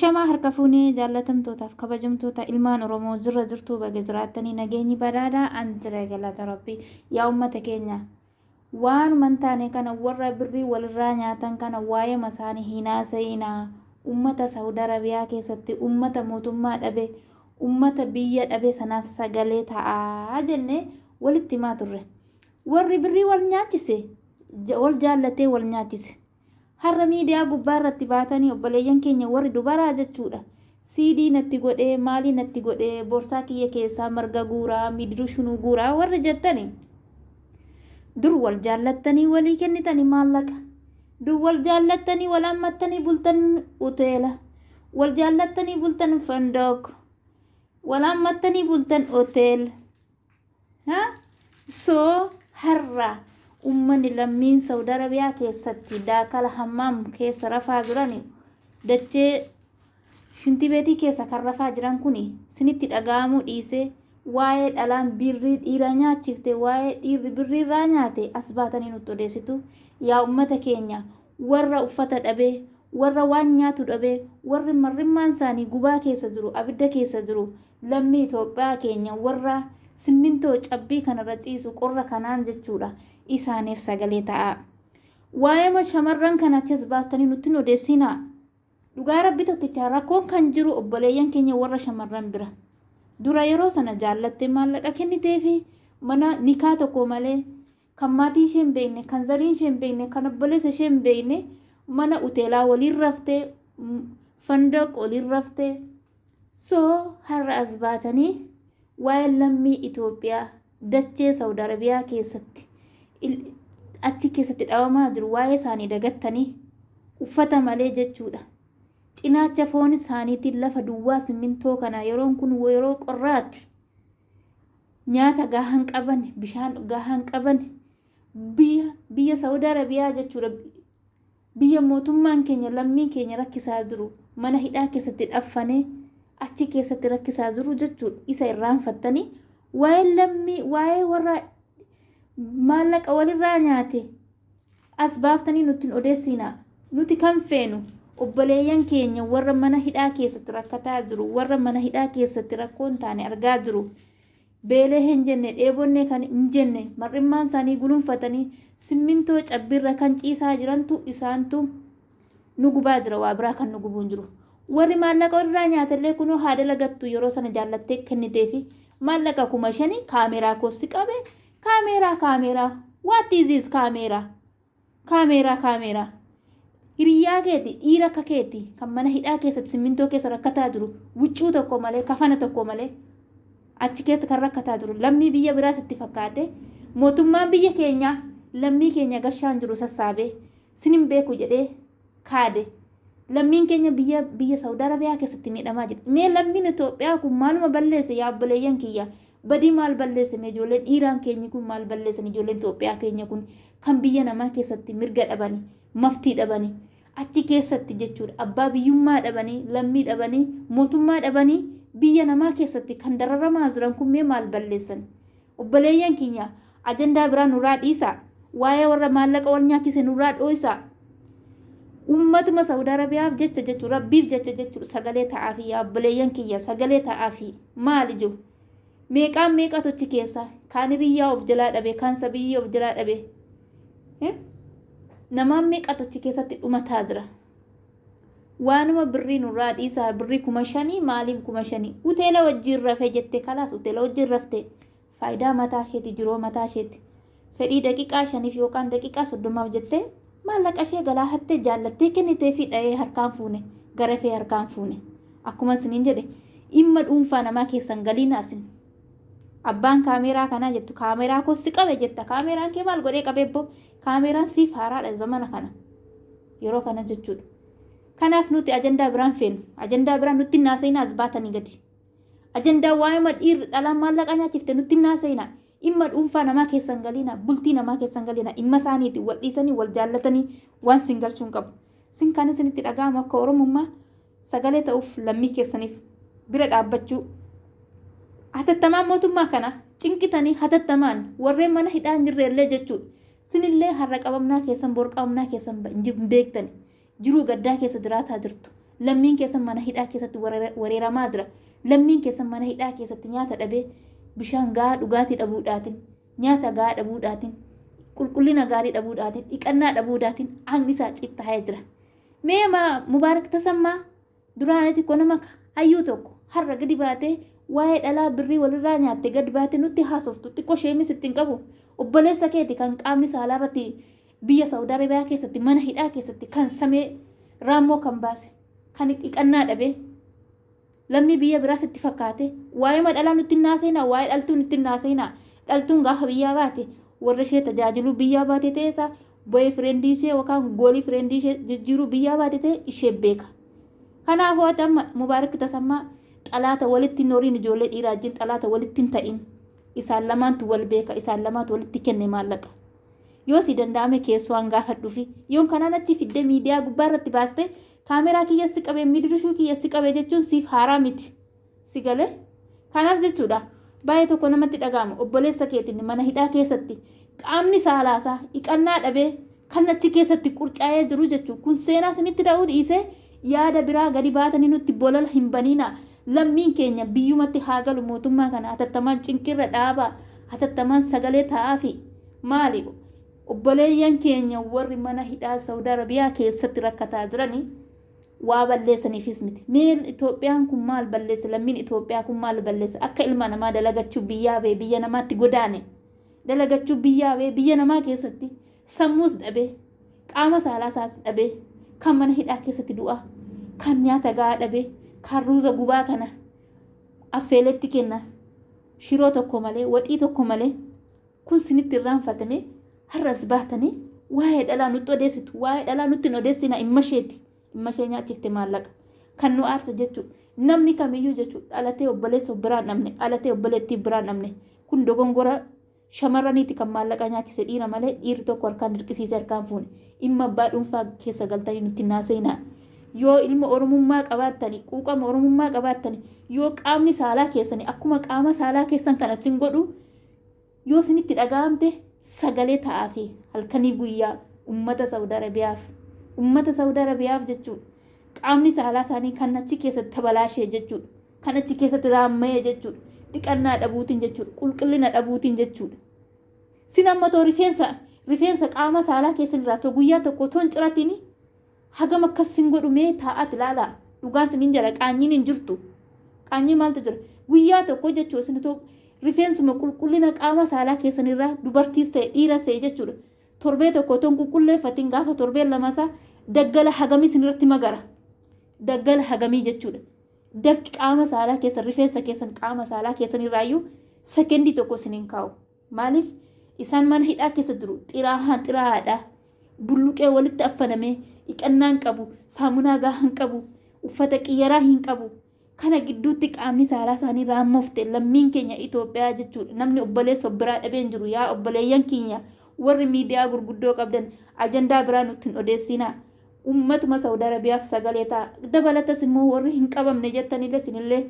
Ashamaa harka fuunee jaallatamtootaaf kabajamtoota ilmaan Oromoo zirra jirtuu baga jiraattanii nageenyi badhaadhaa anjira galata Rabbii. Yaa uummata keenya waan taane kana warra birrii walirraa nyaatan kana waa'ee masaanii hinaasa'inaa. Uummata Saawudi Arabiyaa keessatti uummata mootummaa dhabe uummata biyya dhabe sanaaf sagalee ta'aa jennee walitti himaa turre. Warri birrii wal nyaachise wal jaallatee wal nyaachise. Har'a miidiyaa gubbaa irratti baatanii obboleeyyan keenya warri dubaraa jechuudha. CD natti godhee maali natti godhee boorsaa kiyya keessaa marga guuraa midiruu shunuu guuraa warri jettani. Dur wal jaallattanii walii kennitanii maallaqa. Dur wal jaallattanii wal hammattanii bultan hoteela. Wal jaallattanii bultan fandook. Wal hammattanii bultan hotel. So har'a ummanni lammiin Saawudi Arabiyaa keessatti daakala hammaam keessa rafaa jiran dachee shintibeetii keessa kan rafaa jiran kuni sinitti dhaga'amuu dhiisee waa'ee dhalaan birrii dhiira nyaachifte waa'ee dhiirri birrii irraa nyaate as baatanii nutti odeessitu. Yaa ummata keenya warra uffata dhabee warra waan nyaatu dhabee warri marrimmaan isaanii gubaa keessa jiru abidda keessa jiru lammii Itoophiyaa keenya warra simmintoo cabbii kanarra ciisu qorra kanaan jechuudha. Isaaniif sagalee ta'a. Waa'ee shamarran kana achas baastanii nutti odeessinaa. Dhugaa Rabbi tokkicha rakkoon kan jiru obboleeyyan keenya warra shamarran bira. Dura yeroo sana jaallattee maallaqa kenniteefi mana nikaa tokko malee kan maatii ishee hin beekne kan zarii ishee hin beekne kan obboleessa ishee hin beekne mana hoteelaa waliin raftee fandoq waliin raftee. So har'a as baatanii waa'ee lammii Itoophiyaa dachee Saawudi Arabiyaa keessatti achi keessatti dhawamaa jiru waa'ee isaanii dagattanii uffata malee jechuudha. Cinaacha foon isaaniitiin lafa duwwaa simmintoo kana yeroon kun yeroo qorraatti nyaata gahaan qaban bishaan gahaan qaban biyya Saawudi Arabiyaa jechuudha. Biyya mootummaan keenya lammii keenya rakkisaa jiru mana hidhaa keessatti dhaffanee achi keessatti rakkisaa jiru jechuudha. Isa irraanfattanii waa'ee lammii waa'ee warra maallaqa walirraa nyaate as baaftanii nutti odeessinaa. Nuti kan feenu obboleeyyan keenya warra mana hidhaa keessatti rakkataa jiru warra mana hidhaa keessatti rakkoon taane argaa jiru beelee hin jenne dheebonne kan hin jenne marrimmaan isaanii gulunfatanii simmintoo cabbiirra kan ciisaa jirantu isaantu nu gubaa jira waa biraa kan nu gubuun jiru. Warri maallaqa walirraa nyaatellee kunoo haadha lagattu yeroo sana jaallattee kenniteefi maallaqa 5,000 kaameraa kosti qabe. Camera. What is this camera? Camera. Hiriyaa keeti dhiira akka keeti kan mana hidhaa keessatti simmintoo keessa rakkataa jiru huccuu tokko malee kafana tokko malee achi keessa kan rakkataa jiru lammii biyya biraas itti fakkaate mootummaan biyya keenya lammii keenya gashaan jiru sassaabee sinin beeku jedhee kaade. Lammiin keenya biyya Saawudi Arabiyaa keessatti miidhamaa jira. Mee lammiin Itoophiyaa kun maaluma balleesse yaa obboleeyyan kiyya? Badii maal balleessan ijoolleen dhiiraan keenya kun maal balleessan ijoolleen Itoophiyaa keenya kun kan biyya namaa keessatti mirga dhabanii maftii dhabanii achi keessatti jechuudha abbaa biyyummaa dhabanii lammii dhabanii mootummaa dhabanii biyya namaa keessatti kan dararamaa jiran kun mee maal balleessan? Obboleeyyan keenya ajandaa biraa nurraa dhiisaa waa'ee warra maallaqa wal nyaachise nurraa dhoosaa. Ummatuma Saawudi Arabiyaaf jecha jechuudha Rabbiif jecha jechuudha sagalee ta'aafi yaa obboleeyyan kiyya sagalee ta'aafi maali jiru? Meeqa tochi keessa kaan hiriyyaa of jalaa dhabe kaan sabiyyii of jalaa dhabe namaan meeqa tochi keessatti dhumataa jira. Waanuma birrii nurraa dhiisaa birrii 5,000 maaliif 5,000 hoteela wajjiin rafee jettee kalaas hoteela wajjiin raftee faayidaa mataa isheeti jiroo mataa isheeti fedhii daqiiqaa 5 yookaan daqiiqaa 30 jettee maallaqa ishee galaa hattee jaallattee kennitee fi dha'ee harkaan fuune garafee harkaan fuune akkuma isiniin jedhe dhimma dhuunfaa namaa keessan galiinaasin. Abbaan kaameraa kanaa jettu kaameraa kosi qabe jetta kaameraan kee maal godhee qabeebbo kaameraan siif haaraadha zamana kana yeroo kana jechuudha. Kanaaf nuti ajandaa biraan feenu ajandaa biraan nutti naasayina as baatanii gadi ajandaa waa'ee dhiirri dhalaan maallaqa nyaachifte nutti naasayina dhimma dhuunfaa namaa keessan galiina bultii namaa keessan galiina dhimma isaaniiti wal dhiisanii wal jaallatanii waan sin galchuun qabu. Sin kan isinitti dhaga'amu akka Oromummaa sagalee ta'uuf lammii keessaniif bira dhaabbachuu. Hatattamaan mootummaa kana cinqitanii hatattamaan warreen mana hidhaa hin jirrellee jechuudha. Sinillee har'a qabamnaa keessan bor qabamnaa keessan hin beektani. Jiruu gaddaa keessa jiraataa jirtu. lammiin keessan mana hidhaa keessatti wareeramaa jira. Lammiin keessan mana hidhaa keessatti nyaata dhabee bishaan gahaa dhugaatii dhabuudhaatiin nyaata gahaa dhabuudhaatiin qulqullina gaarii dhabuudhaatiin dhiqannaa dhabuudhaatiin hangni isaa ciibtaa'ee jira. Mee Mubaarak Tasammaa duraanitti ko nama hayyuu tokko har'a gadi baatee waa'ee dhalaa birrii walirraa nyaatte gadi baatee nutti haasoftu xiqqoo sheemis ittiin qabu obboleessa keeti kan qaamni saalaa irratti biyya Saawud Arabiyaa keessatti mana hidhaa keessatti kan samee raammoo kan baase kan dhiqannaa dhabe lammii biyya biraas itti fakkaate waa'ee madhalaa nutti naaseenaa waa'ee dhaltuu nutti naaseenaa dhaltuun gaafa biyyaa baate warra ishee tajaajiluu biyyaa baate ta'eessa boye fireendii ishee yookaan goolii fireendii ishee jijjiiruu biyyaa baate ta'e ishee beeka. Kanaafuu amma Mubaarak Tasammaa xalaata walitti noriin ijoollee dhiiraa wajjin xalaata walitti hin ta'in isaan lamaantu wal beeka isaan lamaantu walitti kenne maallaqa. Yoo si danda'ame keessoo hangaafadhuu fi yoon kanaan achi fiddee miidiyaa gubbaa irratti baaste kaameraa kiyyassi qabee miidhaguu kiyyassi qabee jechuun siif haaraa miti si galee. Kanaaf jechuudha baay'ee tokko namatti dhaga'ama obboleessa keetiin mana hidhaa keessatti qaamni saalaasaa dhiqannaa dhabee kan achi keessatti qurcaa'ee jiru jechuun kun seenaa isinitti ta'uu dhiisee yaada biraa gadi baatanii nutti bolala hin baniina. Lammiin keenya biyyumatti haa galu mootummaa kana hatattamaan cinqirra dhaabaa hatattamaan sagalee ta'aa fi maali obboleeyyan keenya warri mana hidhaa Saawud Arabiyaa keessatti rakkataa jiranii waa balleessaniifis miti. Meel Itoophiyaan kun maal balleesse lammiin Itoophiyaa kun maal balleesse akka ilma namaa dalagachuu biyyaa bee biyya namaatti godaane dalagachuu biyyaa bee biyya namaa keessatti sammuus dhabee qaama saalaasaas dhabee kan mana hidhaa keessatti du'a kan nyaata gahaa dhabee kan ruuza gubaa kana affeeletti kenna shiroo tokko malee waxii tokko malee kun sinitti irraanfatame har'as baatanii waa'ee dhalaa nutti odeessitu waa'ee dhalaa nutti hin odeessina imma ishee nyaachifte maallaqa kan nu aarsa jechuudha. Namni kamiyyuu jechuudha dhalatee obboleessa biraan namne dhalatee obboleettii biraan namne kun dogongora shamarraniiti kan maallaqa nyaachise dhiira malee dhiirri tokko harkaan dirqisiise harkaan fuune dhimma abbaa dhuunfaa keessa galtanii nutti naaseenaa. Yoo ilma oromummaa qabaattanii quuqama oromummaa qabaattanii yoo qaamni saalaa keessanii akkuma qaama saalaa keessan kana sin godhu yoo sinitti dhaga'amte sagalee ta'aa fi halkanii guyyaa ummata Saawud Arabiyaaf jechuudha. Qaamni saalaa isaanii kan achi keessatti tabalaashee jechuudha. Kan achi keessatti raammayee jechuudha. Dhiqannaa dhabuutiin jechuudha. Qulqullina dhabuutiin jechuudha. Sin amma too rifeensa qaama saalaa keessan irraa too guyyaa tokko toon ciratini hagam akkas sin godhumee taa'aat ilaalaa. Dhugaan sinin jala qaanyiin hin jirtu. Qaanyiin maaltu jira? Guyyaa tokko jechuudha sin too rifeensuma qulqullina qaama saalaa keessan irraa dubartiis ta'e dhiiras ta'e jechuudha. Torbee tokko toon qulqulleeffatiin gaafa torbeen lamasaa daggala hagamii sin irratti magara. Daggala hagamii jechuudha. Dafqi qaama saalaa keessan rifeensa keessan qaama saalaa keessan irraayyuu sekendii tokko siniin kaa'u. Maaliif isaan mana hidhaa keessa jiru xiraahaadha. Bulluqee walitti affanamee dhiqannaan qabu saamunaa gahaa hin qabu uffata qiyyaraa hin qabu. Kana gidduutti qaamni saalaa isaanii raammofte lammiin keenya Itoophiyaa jechuudha. Namni obboleessa biraa dhabeen jiru yaa obboleeyyan keenya warri miidiyaa gurguddoo qabdan ajandaa biraa nutti hin odeessinaa. Ummatuma Saawud Arabiyaaf sagalee ta'a. Dabalatas immoo warri hin qabamne jettanillee sinillee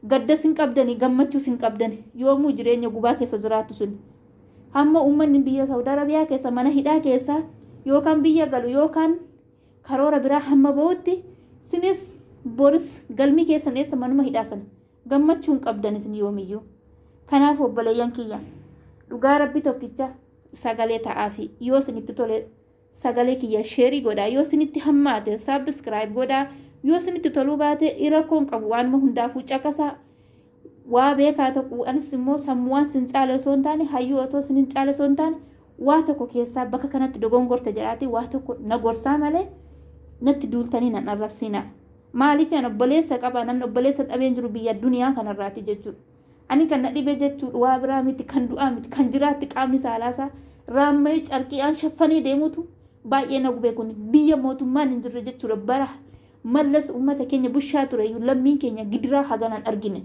gaddas hin qabdani gammachuus hin qabdani yoomuu jireenya gubaa keessa jiraatu sun. Hamma ummanni biyya Saawud Arabiyaa keessa mana hidhaa keessa yookaan biyya galu yookaan karoora biraa hamma ba'utti sinis boris galmi keessan eessa manuma hidhaasan gammachuu hin qabdan isin yoomiyyuu. Kanaaf obboleeyyan kiyya dhugaa rabbi tokkicha sagalee ta'aa fi yoo isinitti tole sagalee kiyya sheerii godhaa yoo isinitti hammaate saabskraayib godhaa yoo isinitti toluu baate rakkoon qabu waanuma hundaafuu caqasaa waa beekaa tokko anis immoo sammuwaan sin caale osoo hin taane hayyuu otoo sin hin caale osoo hin taane waa tokko keessaa bakka kanatti dogongorta jedhaati waa tokko na gorsaa malee natti duultanii nan arrabsinaa. Maaliif an obboleessa qaba namni obboleessa dhabeen jiru biyya duniyaa kanarraati jechuudha. Ani kan na dhibe jechuudha waa biraa miti kan du'aa miti kan jiraatti qaamni saalaasaa raammee carqiidhaan shaffanii deemutu baay'ee na gube kun biyya mootummaan hin jirre jechuudha bara mallas uummata keenya bushaa ture lammiin keenya gidiraa haganaan argine.